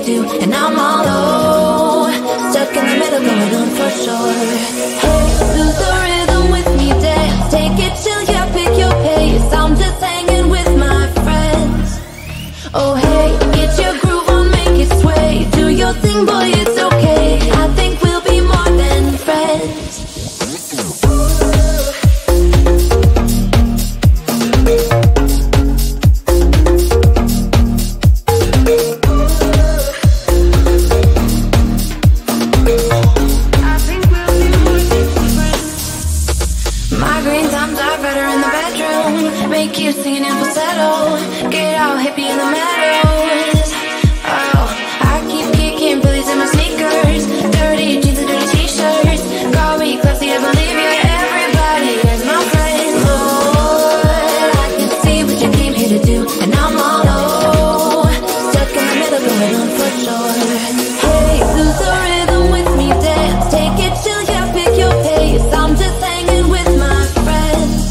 do, and I'm all low, stuck in the middle, going on for sure. Hey, lose the rhythm with me, dance, take it chill, yeah, pick your pace. I'm just hanging with my friends. Oh hey, get your groove on, make it sway. Do your thing, boy, it's okay. I think we'll be more than friends. Make you singing in falsetto. Get all hippie in the meadows. Oh, I keep kicking Phillies in my sneakers. Dirty jeans and dirty t-shirts. Call me classy, I believe you. Everybody is my friend. Lord, I can see what you came here to do, and I'm all low, stuck in the middle, going on for sure. Hey, lose the rhythm with me, dance, take it chill, yeah, pick your pace. I'm just hanging with my friends.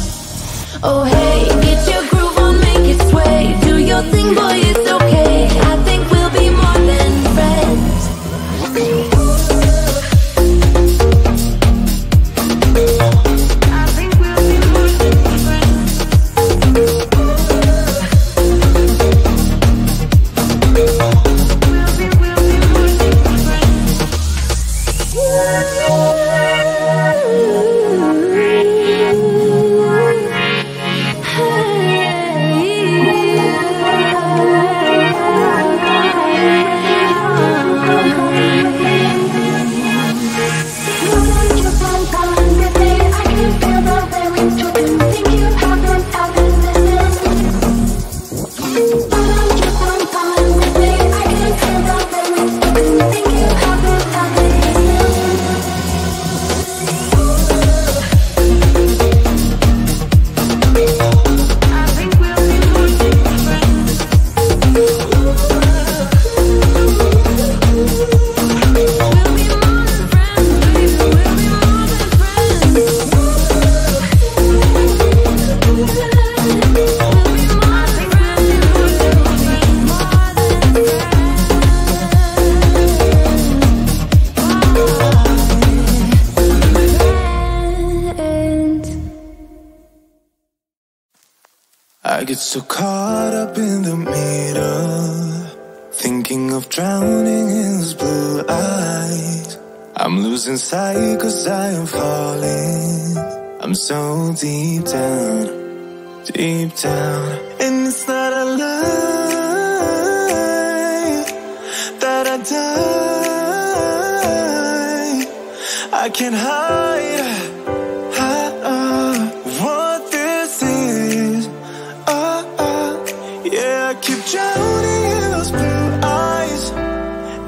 Oh hey, get your groove on, make it sway. Do your thing, boy, it's okay. I think we'll be more than friends. I think we'll be more than friends. We'll be more than I get so caught up in the middle, thinking of drowning in those blue eyes. I'm losing sight 'cause I am falling. I'm so deep down, and it's not a lie that I die. I can't hide what this is. Yeah, I keep drowning in those blue eyes,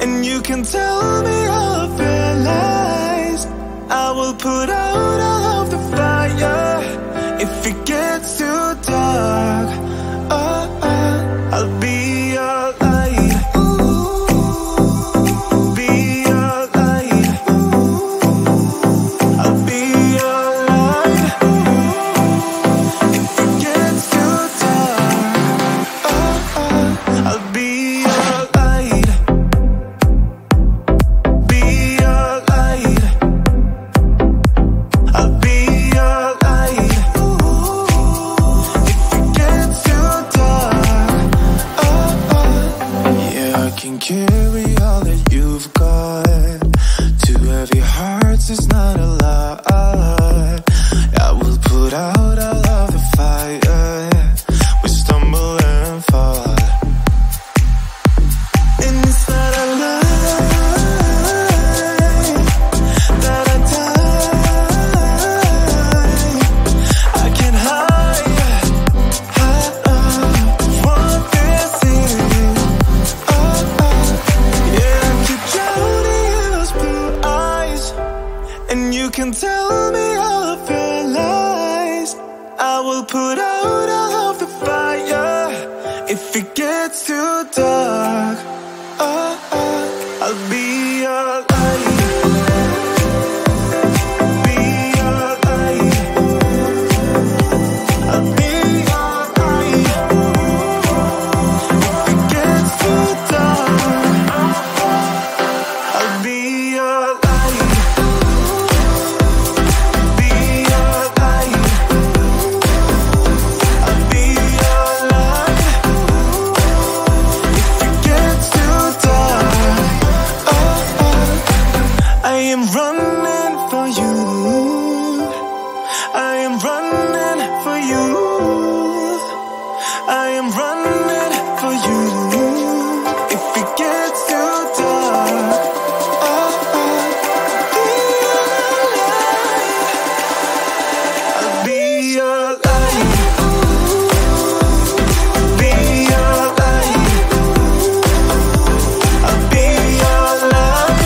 and you can tell me all of your lies. I will put out all of the fire if it gets too dark. I'll be your light. Be your light. I'll be your light. If it gets too dark, I'll be your light. Be your light. I'll be your light. If it gets too dark, yeah, I can carry all that you've got. Two heavy hearts is not a lot. I will put out all of the fire. We stumble and fall, and it's not a lie that I die. I can't hide what this is. Yeah, I keep drowning in those blue eyes, and you can tell me all of your lies. I will put out all of the fire if it gets too dark. I'll be your light. Be your light. I'll be your light. If it gets too dark, I am running for you. If it gets too dark, I'll be your light. Be your light. I'll be your light.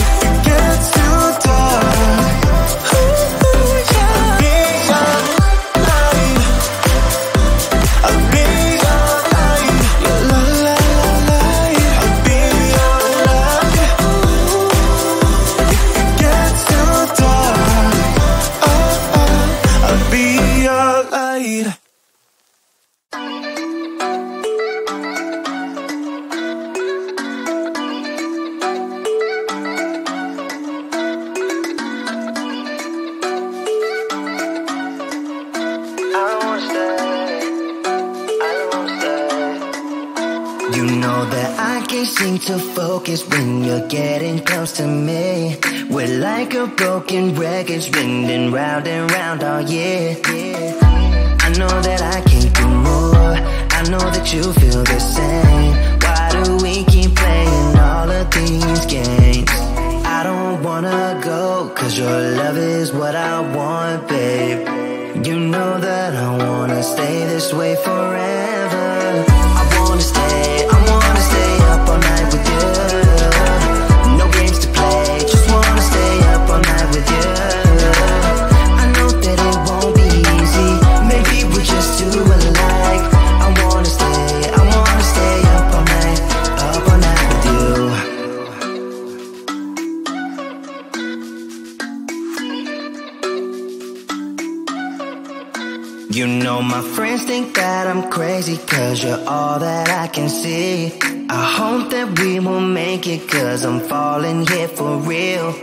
If it gets too dark, I'll be your light. I'll be your light. La la la light. I'll be your light. If it gets too dark, I'll be your light. You know that I can't seem to focus when you're getting close to me. We're like a broken record spinning round and round all year. I know that I can't do more. I know that you feel the same. Why do we keep playing all of these games? I don't wanna go, cause your love is what I want, babe. You know that I wanna stay this way forever. I wanna stay up all night with you. No games to play, just wanna stay up all night with you. I know that it won't be easy, maybe we're just too alike. I wanna stay up all night with you. You know my friends think that I'm crazy, cause you're all that I can see. I hope that we will make it, cause I'm falling here for real.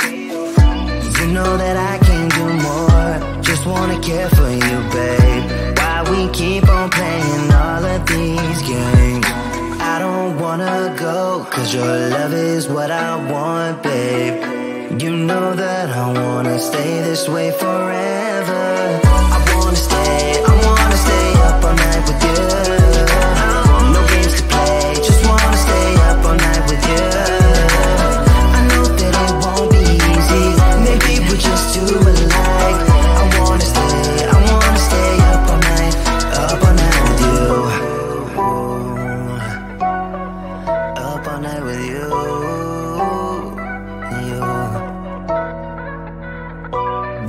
You know that I can do more, just wanna care for you, babe. Why we keep on playing all of these games? I don't wanna go, cause your love is what I want, babe. You know that I wanna stay this way forever. I wanna stay up all night with you. No games to play, just wanna stay up all night with you. I know that it won't be easy, maybe we're just too alike. I wanna stay up all night with you. Up all night with you.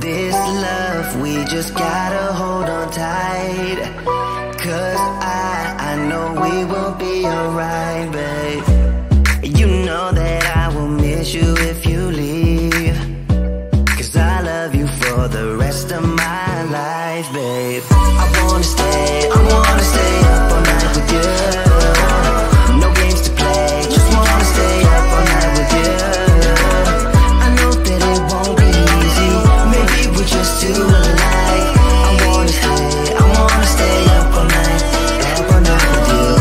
This love, we just gotta hold on tight. Cause I know we will be alright, babe. You know that I will miss you if you leave. Cause I love you for the rest of my life, babe. I wanna stay up all night with you. No games to play, just wanna stay up all night with you. I know that it won't be easy, maybe we're just too alike. I wanna stay up all night with you.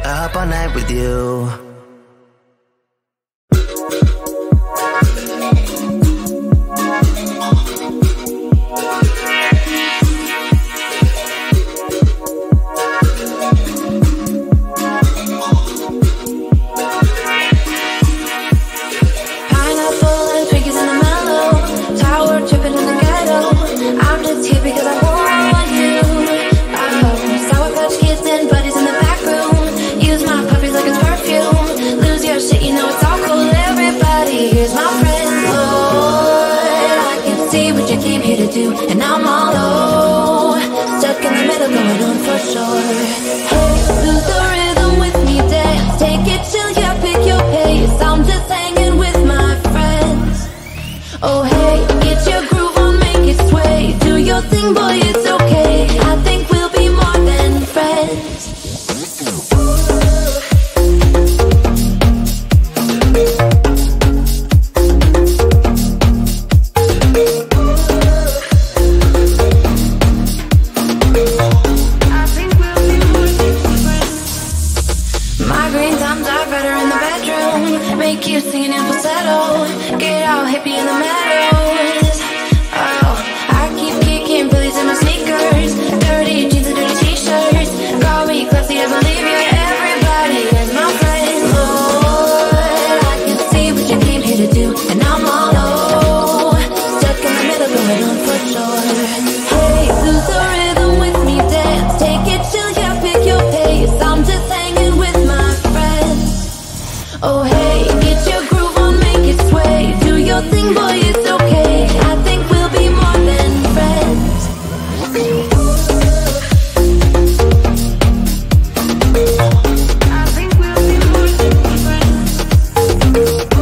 Up all night with you. And I'm all low, stuck in the middle, going on for sure. Hey, lose the rhythm with me, dance, take it chill, yeah, pick your pace. I'm just hanging with my friends. Oh hey, get your groove on, make it sway. Do your thing, boy, it's okay. I think we'll be more than friends. hippie in the meadows. Oh, I keep kicking Phillies in my sneakers, dirty jeans and dirty t-shirts. Call me classy, I believe you. Everybody is my friend. Lord, I can see what you came here to do, and I'm all low, stuck in the middle, going on for sure. Hey, lose the rhythm with me, dance, take it chill, yeah, pick your pace. I'm just hanging with my friends. Oh hey, get your groove on, make it sway. Do your thing, boy, it's okay. I think we'll be more than friends. I think we'll be more than friends. We'll be more than friends.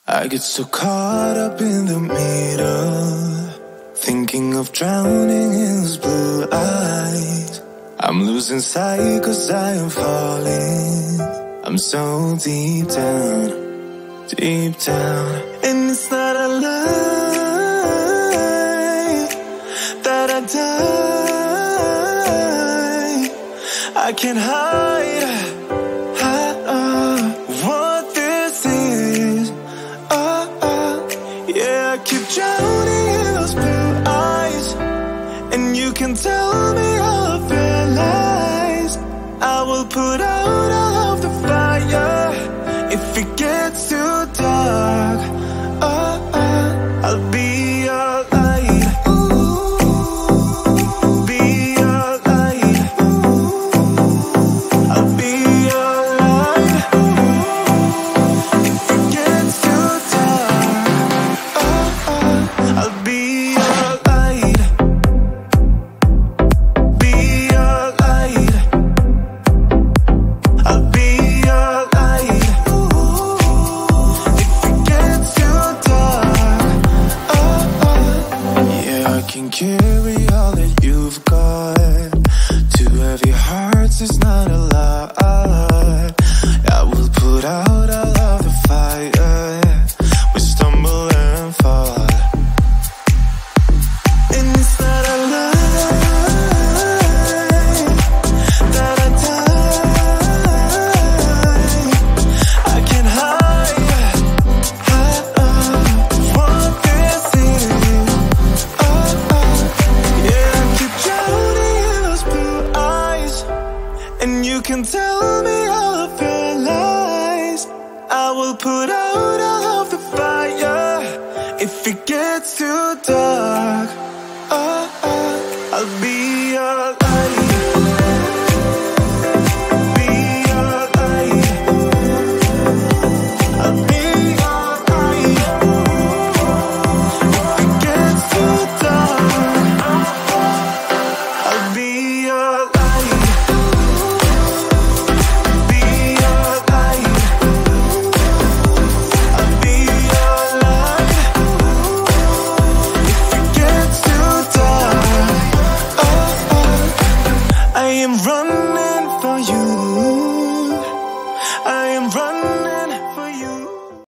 I get so caught up in the middle, thinking of drowning in those blue eyes. I'm losing sight 'cause I am falling. I'm so deep down, and it's not a lie that I die. I can't hide what this is. Yeah, I keep drowning in those blue eyes, and you can tell me all of your lies. I will put out all of the fire if it gets too dark. I'll be your light. Be your light. I'll be your light. If it gets too dark, I'll be your light. Be your light. I'll be your light. If it gets too dark, yeah, I can carry all that you've got. Two heavy hearts is not a lot. I will put out all of the fire. We stumble and fall, and it's not a lie that I die. I can't hide what this is. Yeah, I keep drowning in those blue eyes, and you can tell